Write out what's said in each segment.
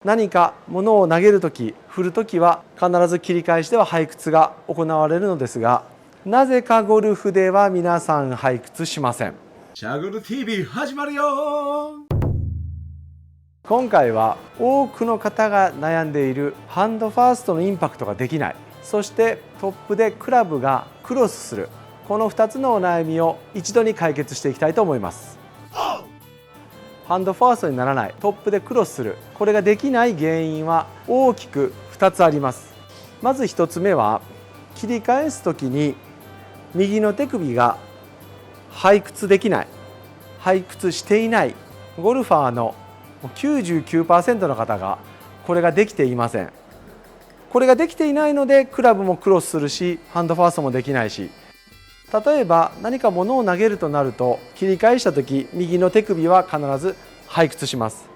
何か物を投げるとき、振るときは必ず切り返しでは背屈が行われるのですが、なぜかゴルフでは皆さん背屈しません。チャゴル TV 始まるよ。今回は多くの方が悩んでいるハンドファーストのインパクトができない、そしてトップでクラブがクロスする、この2つのお悩みを一度に解決していきたいと思います。ハンドファーストにならない、トップでクロスする、これができない原因は大きく2つあります。まず1つ目は、切り返す時に右の手首が背屈できない、背屈していない、ゴルファーの 99% の方がこれができていません。これができていないのでクラブもクロスするし、ハンドファーストもできないし、例えば何か物を投げるとなると、切り返した時右の手首は必ず背屈します。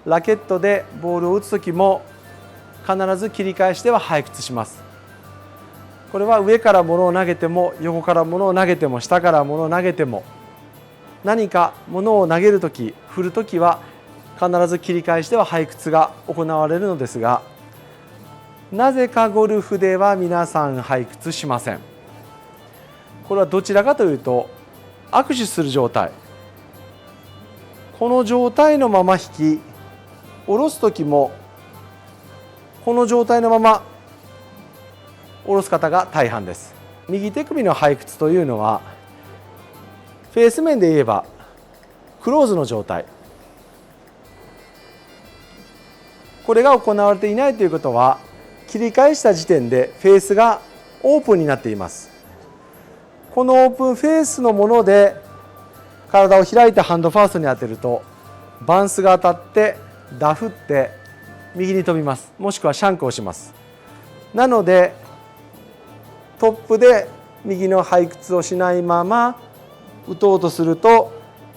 ラケットでボールを打つ時も必ず切り返しでは背屈します。これは上から物を投げても、横から物を投げても、下から物を投げても、何か物を投げる時、振る時は必ず切り返しでは背屈が行われるのですが、なぜかゴルフでは皆さん背屈しません。これはどちらかというと握手する状態、この状態のまま引き下ろす時もこの状態のまま下ろす方が大半です。右手首の背屈というのはフェース面で言えばクローズの状態、これが行われていないということは、切り返した時点でフェースがオープンになっています。このオープンフェースのもので体を開いてハンドファーストに当てると、バンスが当たってダフって右に飛びます。もしくはシャンクをします。なのでトップで右の背屈をしないまま打とうとすると、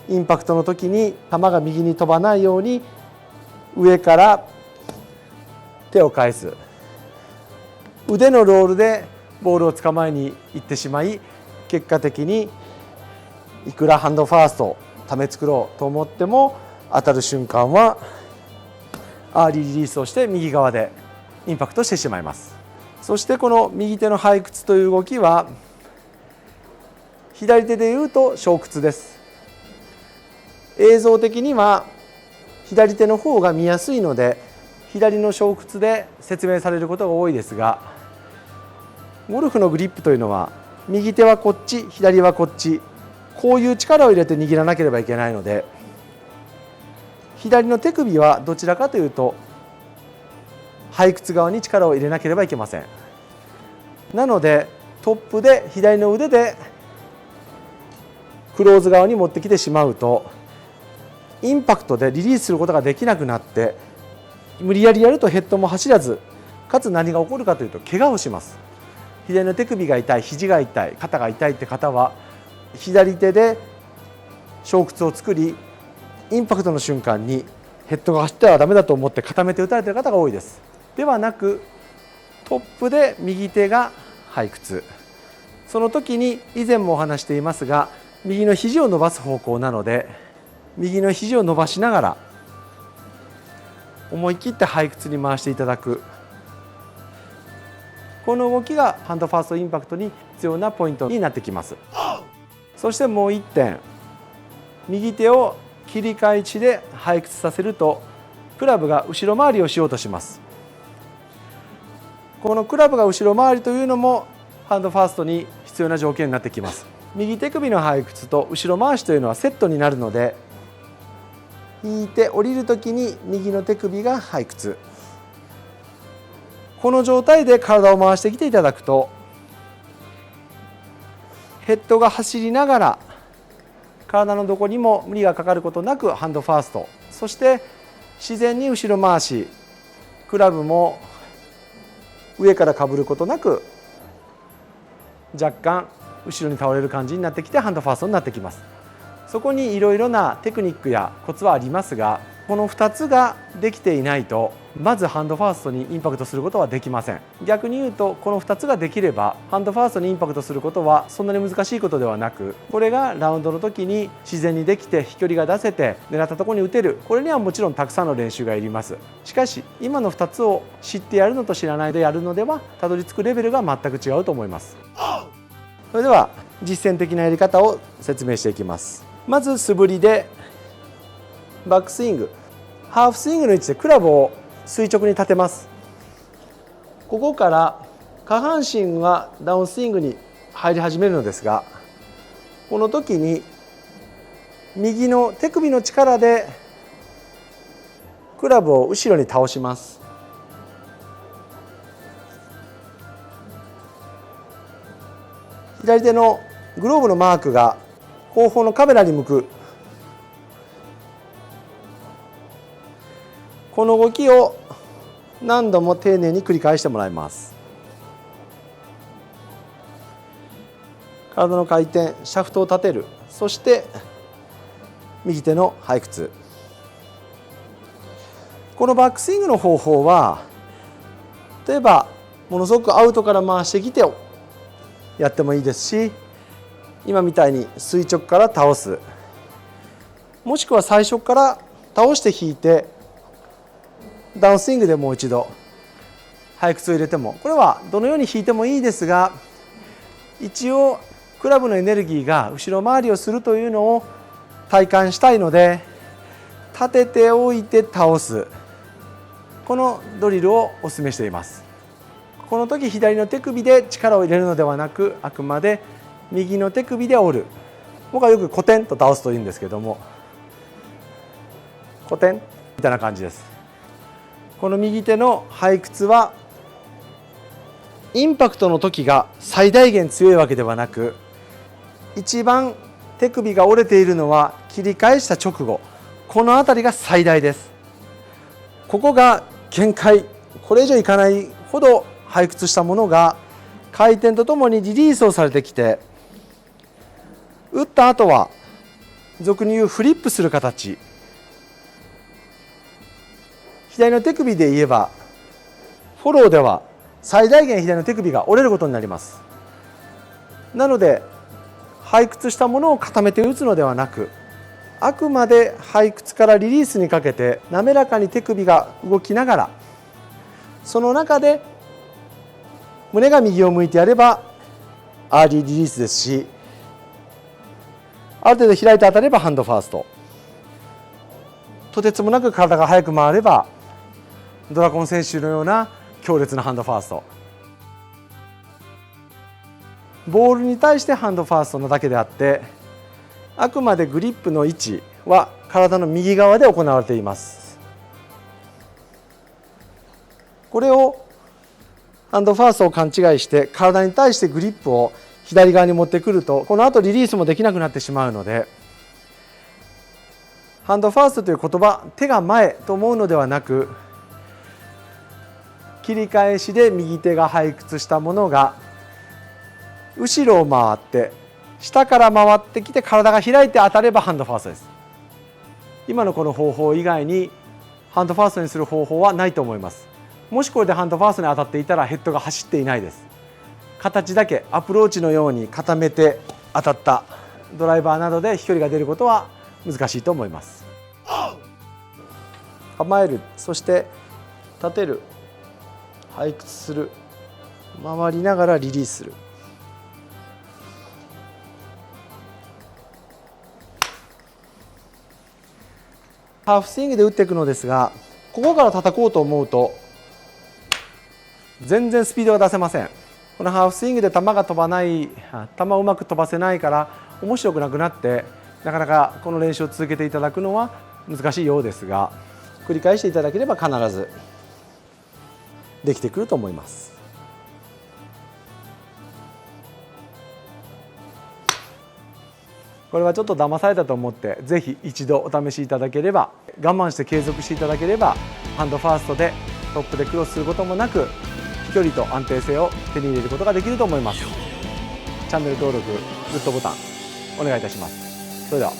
インパクトの時に球が右に飛ばないように上から手を返す、腕のロールでボールを捕まえに行ってしまい、結果的にいくらハンドファーストため作ろうと思っても、当たる瞬間はアーリーリリースをして右側でインパクトしてしまいます。そしてこの右手の背屈という動きは、左手でいうと小屈です。映像的には左手の方が見やすいので左の小屈で説明されることが多いですが、ゴルフのグリップというのは右手はこっち、左はこっち、こういう力を入れて握らなければいけないので、左の手首はどちらかというと背屈側に力を入れなければいけません。なのでトップで左の腕でクローズ側に持ってきてしまうと、インパクトでリリースすることができなくなって、無理やりやるとヘッドも走らず、かつ何が起こるかというと怪我をします。左の手首が痛い、肘が痛い、肩が痛いって方は左手で小屈を作り、インパクトの瞬間にヘッドが走ってはダメだと思って固めて打たれている方が多いです。ではなく、トップで右手が背屈、その時に以前もお話していますが、右の肘を伸ばす方向なので、右の肘を伸ばしながら思い切って背屈に回していただく、この動きがハンドファーストインパクトに必要なポイントになってきます。そしてもう1点、右手を切り返しで背屈させるとクラブが後ろ回りをしようとします。このクラブが後ろ回りというのもハンドファーストに必要な条件になってきます。右手首の背屈と後ろ回しというのはセットになるので、引いて降りるときに右の手首が背屈、この状態で体を回してきていただくと、ヘッドが走りながら体のどこにも無理がかかることなくハンドファースト、そして自然に後ろ回し、クラブも上からかぶることなく若干後ろに倒れる感じになってきて、ハンドファーストになってきます。そこにいろいろなテクニックやコツはありますが、この2つができていないとまずハンドファーストにインパクトすることはできません。逆に言うとこの2つができればハンドファーストにインパクトすることはそんなに難しいことではなく、これがラウンドの時に自然にできて飛距離が出せて狙ったところに打てる、これにはもちろんたくさんの練習がいります。しかし今の2つを知ってやるのと知らないでやるのではたどり着くレベルが全く違うと思います。それでは実践的なやり方を説明していきます。まず素振りでバックスイング、ハーフスイングの位置でクラブを垂直に立てます。ここから下半身がダウンスイングに入り始めるのですが、この時に右の手首の力でクラブを後ろに倒します。左手のグローブのマークが後方のカメラに向く、この動きを何度も丁寧に繰り返してもらいます。体の回転、シャフトを立てる、そして右手の背屈。このバックスイングの方法は、例えばものすごくアウトから回してきてやってもいいですし、今みたいに垂直から倒す、もしくは最初から倒して引いてダウンスイングでもう一度背屈を入れても、これはどのように引いてもいいですが、一応クラブのエネルギーが後ろ回りをするというのを体感したいので、立てておいて倒す、このドリルをお勧めしています。この時左の手首で力を入れるのではなく、あくまで右の手首で折る、僕はよくコテンと倒すというんですけども、コテンみたいな感じです。この右手の背屈はインパクトの時が最大限強いわけではなく、一番手首が折れているのは切り返した直後、この辺りが最大です。ここが限界、これ以上いかないほど背屈したものが回転とともにリリースをされてきて、打った後は俗に言うフリップする形、左の手首で言えばフォローでは最大限左の手首が折れることになります。なので背屈したものを固めて打つのではなく、あくまで背屈からリリースにかけて滑らかに手首が動きながら、その中で胸が右を向いてやればアーリーリリースですし、ある程度開いて当たればハンドファースト、とてつもなく体が速く回ればドラゴン選手のような強烈なハンドファースト。ボールに対してハンドファーストのだけであって、あくまでグリップの位置は体の右側で行われています。これをハンドファーストを勘違いして体に対してグリップを左側に持ってくると、この後リリースもできなくなってしまうので、ハンドファーストという言葉、手が前と思うのではなく、切り返しで右手が背屈したものが後ろを回って下から回ってきて体が開いて当たればハンドファーストです。今のこの方法以外にハンドファーストにする方法はないと思います。もしこれでハンドファーストに当たっていたらヘッドが走っていないです。形だけアプローチのように固めて当たったドライバーなどで飛距離が出ることは難しいと思います。構える、そして立てる、背屈する、回りながらリリースする。ハーフスイングで打っていくのですが、ここから叩こうと思うと全然スピードが出せません。このハーフスイングで球が飛ばない、球をうまく飛ばせないから面白くなくなって、なかなかこの練習を続けていただくのは難しいようですが、繰り返していただければ必ずできてくると思います。これはちょっと騙されたと思ってぜひ一度お試しいただければ、我慢して継続していただければハンドファーストでトップでクロスすることもなく飛距離と安定性を手に入れることができると思います。チャンネル登録、グッドボタンお願いいたします。それでは。